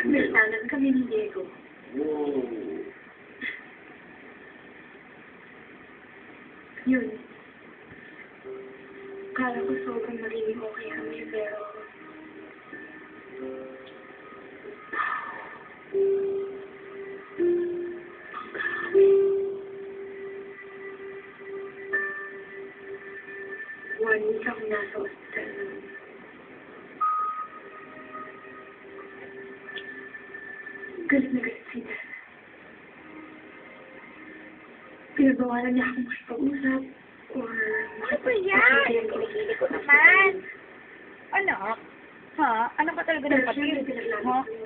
Miltanan kami ni Diego. Wow. Yun. Kala ko sobrang magiging okay kami, pero... One week ako nasa hospital nun. Galit na galit si Dad. Pinagawalan niya akong makipag-usap or Ano ba yan? Pinili ko naman. Anak? Ha? Ano ka talaga ng Pero kapatid? siyempre, pinaglaban Ha? ko